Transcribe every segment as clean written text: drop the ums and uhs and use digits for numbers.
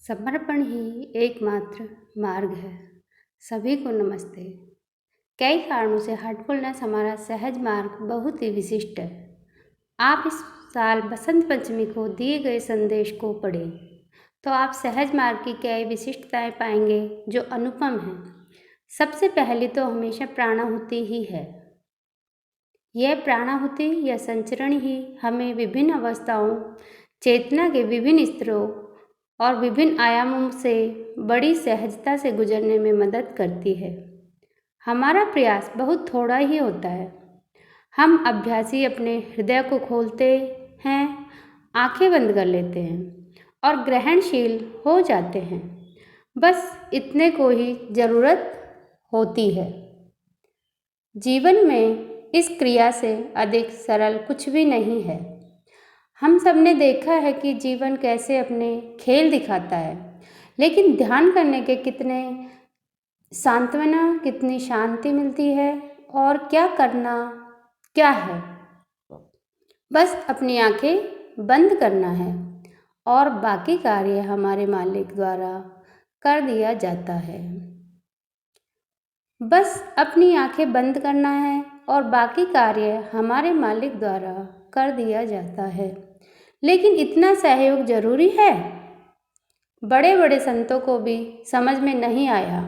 समर्पण ही एकमात्र मार्ग है। सभी को नमस्ते। कई कारणों से हार्टफुलनेस हमारा सहज मार्ग बहुत ही विशिष्ट है। आप इस साल बसंत पंचमी को दिए गए संदेश को पढ़ें तो आप सहज मार्ग की कई विशिष्टताएं पाएंगे जो अनुपम हैं। सबसे पहली तो हमेशा प्राणाहुति ही है। यह प्राणाहुति या संचरण ही हमें विभिन्न अवस्थाओं, चेतना के विभिन्न स्तरों और विभिन्न आयामों से बड़ी सहजता से गुजरने में मदद करती है। हमारा प्रयास बहुत थोड़ा ही होता है। हम अभ्यासी अपने हृदय को खोलते हैं, आंखें बंद कर लेते हैं और ग्रहणशील हो जाते हैं। बस इतने को ही ज़रूरत होती है। जीवन में इस क्रिया से अधिक सरल कुछ भी नहीं है। हम सब ने देखा है कि जीवन कैसे अपने खेल दिखाता है, लेकिन ध्यान करने के कितने सांत्वना, कितनी शांति मिलती है और क्या करना क्या है। बस अपनी आंखें बंद करना है और बाकी कार्य हमारे मालिक द्वारा कर दिया जाता है। बस अपनी आंखें बंद करना है और बाकी कार्य हमारे मालिक द्वारा कर दिया जाता है। लेकिन इतना सहयोग जरूरी है? बड़े बड़े संतों को भी समझ में नहीं आया।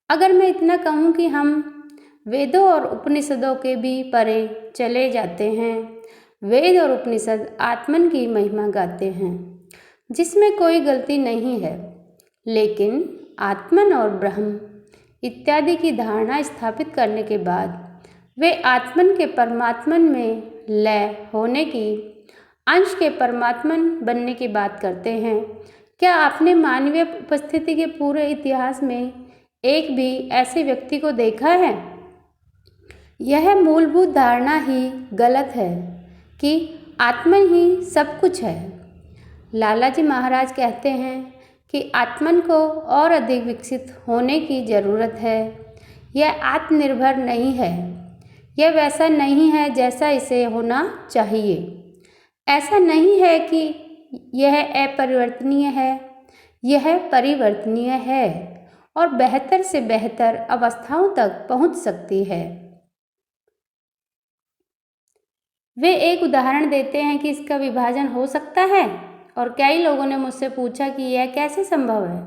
अगर मैं इतना कहूँ कि हम वेदों और उपनिषदों के भी परे चले जाते हैं। वेद और उपनिषद आत्मन की महिमा गाते हैं, जिसमें कोई गलती नहीं है। लेकिन आत्मन और ब्रह्म इत्यादि की धारणा स्थापित करने के बाद वे आत्मन के परमात्मन में लय होने की, अंश के परमात्मन बनने की बात करते हैं। क्या आपने मानवीय उपस्थिति के पूरे इतिहास में एक भी ऐसे व्यक्ति को देखा है? यह मूलभूत धारणा ही गलत है कि आत्मन ही सब कुछ है। लालाजी महाराज कहते हैं कि आत्मन को और अधिक विकसित होने की ज़रूरत है। यह आत्मनिर्भर नहीं है। यह वैसा नहीं है जैसा इसे होना चाहिए। ऐसा नहीं है कि यह अपरिवर्तनीय है। यह परिवर्तनीय है और बेहतर से बेहतर अवस्थाओं तक पहुंच सकती है। वे एक उदाहरण देते हैं कि इसका विभाजन हो सकता है और कई लोगों ने मुझसे पूछा कि यह कैसे संभव है।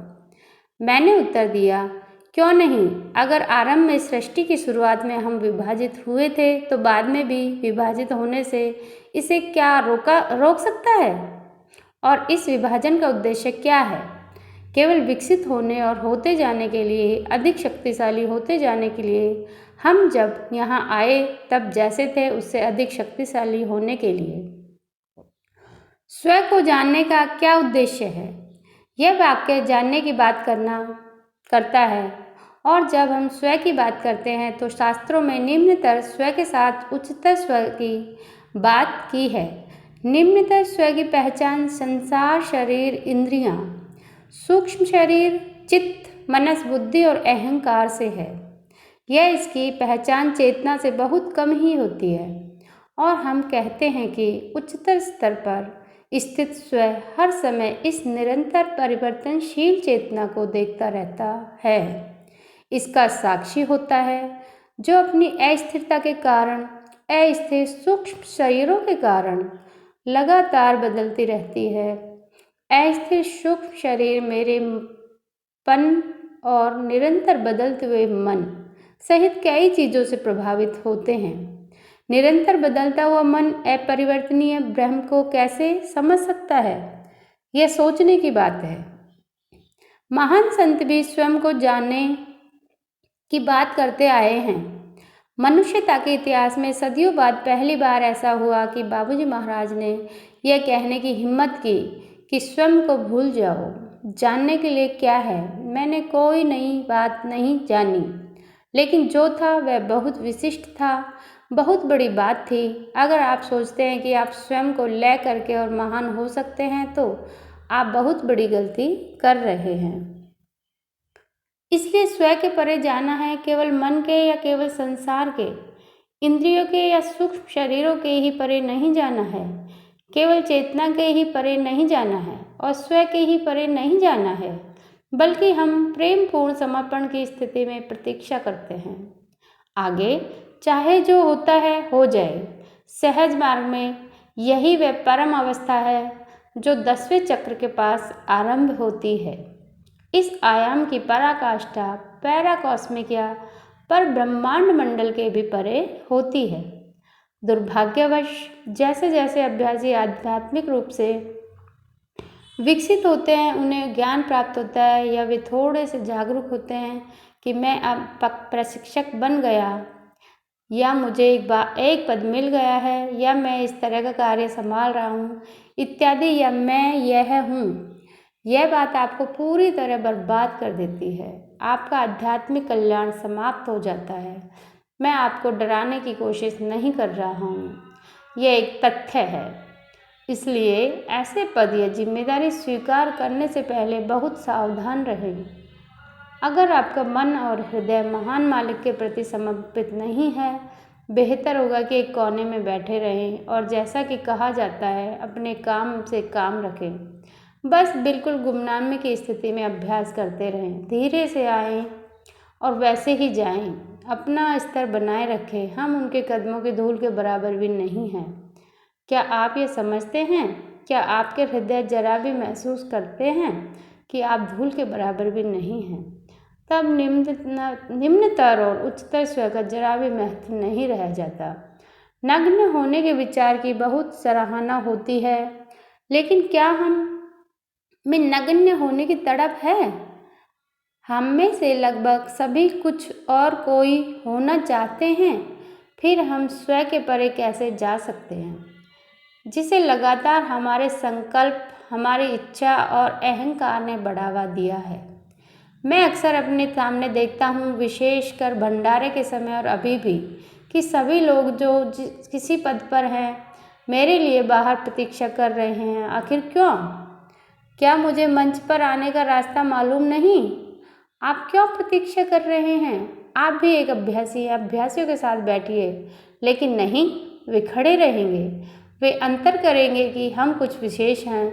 मैंने उत्तर दिया, क्यों नहीं? अगर आरंभ में सृष्टि की शुरुआत में हम विभाजित हुए थे तो बाद में भी विभाजित होने से इसे क्या रोक सकता है? और इस विभाजन का उद्देश्य क्या है? केवल विकसित होने और होते जाने के लिए, अधिक शक्तिशाली होते जाने के लिए। हम जब यहाँ आए तब जैसे थे उससे अधिक शक्तिशाली होने के लिए। स्व को जानने का क्या उद्देश्य है? यह वाक्य जानने की बात करता है और जब हम स्व की बात करते हैं तो शास्त्रों में निम्नतर स्व के साथ उच्चतर स्व की बात की है। निम्नतर स्व की पहचान संसार, शरीर, इंद्रियां, सूक्ष्म शरीर, चित्त, मनस, बुद्धि और अहंकार से है। यह इसकी पहचान चेतना से बहुत कम ही होती है और हम कहते हैं कि उच्चतर स्तर पर स्थित स्व हर समय इस निरंतर परिवर्तनशील चेतना को देखता रहता है, इसका साक्षी होता है, जो अपनी अस्थिरता के कारण, अस्थिर सूक्ष्म शरीरों के कारण लगातार बदलती रहती है। अस्थिर सूक्ष्म शरीर मेरे पन और निरंतर बदलते हुए मन सहित कई चीज़ों से प्रभावित होते हैं। निरंतर बदलता हुआ मन अपरिवर्तनीय ब्रह्म को कैसे समझ सकता है? यह सोचने की बात है। महान संत भी स्वयं को जानने की बात करते आए हैं। मनुष्यता के इतिहास में सदियों बाद पहली बार ऐसा हुआ कि बाबूजी महाराज ने यह कहने की हिम्मत की कि स्वयं को भूल जाओ। जानने के लिए क्या है? मैंने कोई नई बात नहीं जानी, लेकिन जो था वह बहुत विशिष्ट था, बहुत बड़ी बात थी। अगर आप सोचते हैं कि आप स्वयं को लय करके और महान हो सकते हैं तो आप बहुत बड़ी गलती कर रहे हैं। इसलिए स्व के परे जाना है केवल मन के या केवल संसार के, इंद्रियों के या सूक्ष्म शरीरों के ही परे नहीं जाना है, केवल चेतना के ही परे नहीं जाना है और स्वयं के ही परे नहीं जाना है, बल्कि हम प्रेमपूर्ण समर्पण की स्थिति में प्रतीक्षा करते हैं। आगे चाहे जो होता है हो जाए। सहज मार्ग में यही वह परम अवस्था है जो 10वें चक्र के पास आरंभ होती है। इस आयाम की पराकाष्ठा पैराकॉस्मिक या पर ब्रह्मांड मंडल के भी परे होती है। दुर्भाग्यवश जैसे जैसे अभ्यासी आध्यात्मिक रूप से विकसित होते हैं, उन्हें ज्ञान प्राप्त होता है या वे थोड़े से जागरूक होते हैं कि मैं अब प्रशिक्षक बन गया, या मुझे एक पद मिल गया है, या मैं इस तरह का कार्य संभाल रहा हूँ इत्यादि, या मैं यह हूँ। यह बात आपको पूरी तरह बर्बाद कर देती है। आपका आध्यात्मिक कल्याण समाप्त हो जाता है। मैं आपको डराने की कोशिश नहीं कर रहा हूँ, यह एक तथ्य है। इसलिए ऐसे पद या जिम्मेदारी स्वीकार करने से पहले बहुत सावधान रहें। अगर आपका मन और हृदय महान मालिक के प्रति समर्पित नहीं है, बेहतर होगा कि एक कोने में बैठे रहें और जैसा कि कहा जाता है अपने काम से काम रखें। बस बिल्कुल गुमनामी की स्थिति में अभ्यास करते रहें। धीरे से आएं और वैसे ही जाएं। अपना स्तर बनाए रखें। हम उनके कदमों की धूल के बराबर भी नहीं हैं। क्या आप ये समझते हैं? क्या आपके हृदय जरा भी महसूस करते हैं कि आप धूल के बराबर भी नहीं हैं? तब निम्नतर और उच्चतर स्व का जरा भी महत्व नहीं रह जाता। नग्न होने के विचार की बहुत सराहना होती है, लेकिन क्या हम में नगण्य होने की तड़प है? हम में से लगभग सभी कुछ और कोई होना चाहते हैं, फिर हम स्वयं के परे कैसे जा सकते हैं, जिसे लगातार हमारे संकल्प, हमारी इच्छा और अहंकार ने बढ़ावा दिया है। मैं अक्सर अपने सामने देखता हूँ, विशेषकर भंडारे के समय और अभी भी, कि सभी लोग जो किसी पद पर हैं मेरे लिए बाहर प्रतीक्षा कर रहे हैं। आखिर क्यों? क्या मुझे मंच पर आने का रास्ता मालूम नहीं? आप क्यों प्रतीक्षा कर रहे हैं? आप भी एक अभ्यासी हैं, अभ्यासियों के साथ बैठिए। लेकिन नहीं, वे खड़े रहेंगे। वे अंतर करेंगे कि हम कुछ विशेष हैं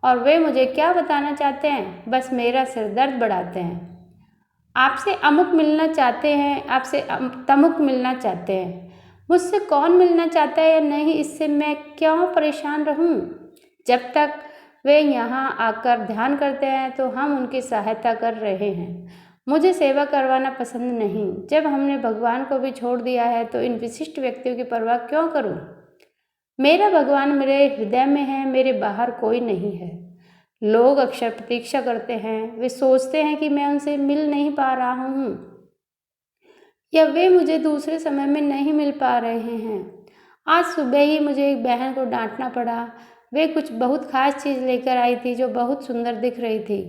और वे मुझे क्या बताना चाहते हैं, बस मेरा सिरदर्द बढ़ाते हैं। आपसे अमुक मिलना चाहते हैं, आपसे तमुक मिलना चाहते हैं। मुझसे कौन मिलना चाहता है या नहीं, इससे मैं क्यों परेशान रहूं? जब तक वे यहाँ आकर ध्यान करते हैं तो हम उनकी सहायता कर रहे हैं। मुझे सेवा करवाना पसंद नहीं। जब हमने भगवान को भी छोड़ दिया है तो इन विशिष्ट व्यक्तियों की परवाह क्यों करूं? मेरा भगवान मेरे हृदय में है, मेरे बाहर कोई नहीं है। लोग अक्सर प्रतीक्षा करते हैं। वे सोचते हैं कि मैं उनसे मिल नहीं पा रहा हूँ या वे मुझे दूसरे समय में नहीं मिल पा रहे हैं। आज सुबह ही मुझे एक बहन को डांटना पड़ा। वे कुछ बहुत खास चीज़ लेकर आई थी जो बहुत सुंदर दिख रही थी,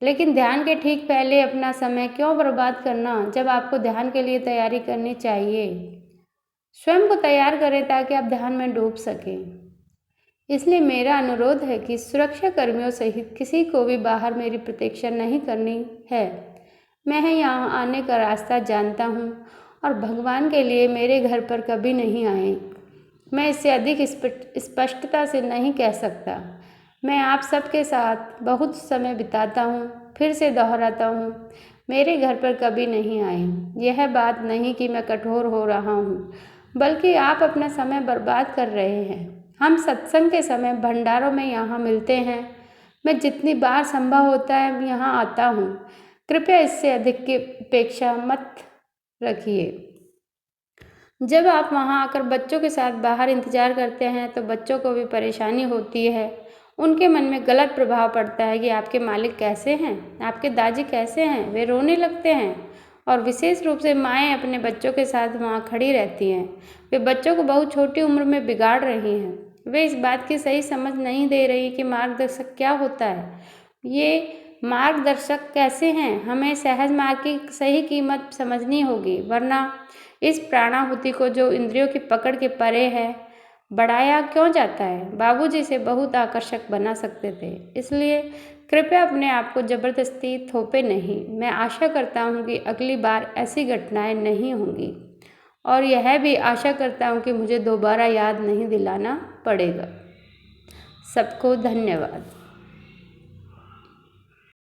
लेकिन ध्यान के ठीक पहले अपना समय क्यों बर्बाद करना जब आपको ध्यान के लिए तैयारी करनी चाहिए। स्वयं को तैयार करें ताकि आप ध्यान में डूब सकें। इसलिए मेरा अनुरोध है कि सुरक्षा कर्मियों सहित किसी को भी बाहर मेरी प्रतीक्षा नहीं करनी है। मैं यहाँ आने का रास्ता जानता हूँ और भगवान के लिए मेरे घर पर कभी नहीं आए। मैं इससे अधिक स्पष्टता से नहीं कह सकता। मैं आप सबके साथ बहुत समय बिताता हूँ। फिर से दोहराता हूँ, मेरे घर पर कभी नहीं आए। यह बात नहीं कि मैं कठोर हो रहा हूँ, बल्कि आप अपना समय बर्बाद कर रहे हैं। हम सत्संग के समय भंडारों में यहाँ मिलते हैं। मैं जितनी बार संभव होता है यहाँ आता हूँ। कृपया इससे अधिक की अपेक्षा मत रखिए। जब आप वहाँ आकर बच्चों के साथ बाहर इंतजार करते हैं तो बच्चों को भी परेशानी होती है। उनके मन में गलत प्रभाव पड़ता है कि आपके मालिक कैसे हैं, आपके दादी कैसे हैं। वे रोने लगते हैं और विशेष रूप से माएँ अपने बच्चों के साथ वहाँ खड़ी रहती हैं। वे बच्चों को बहुत छोटी उम्र में बिगाड़ रही हैं। वे इस बात की सही समझ नहीं दे रही कि मार्गदर्शक क्या होता है। ये मार्गदर्शक कैसे हैं? हमें सहज मार्ग की सही कीमत समझनी होगी, वरना इस प्राणाहुति को जो इंद्रियों की पकड़ के परे है बढ़ाया क्यों जाता है। बाबूजी इसे बहुत आकर्षक बना सकते थे, इसलिए कृपया अपने आप को जबरदस्ती थोपे नहीं। मैं आशा करता हूँ कि अगली बार ऐसी घटनाएं नहीं होंगी और यह भी आशा करता हूँ कि मुझे दोबारा याद नहीं दिलाना पड़ेगा। सबको धन्यवाद।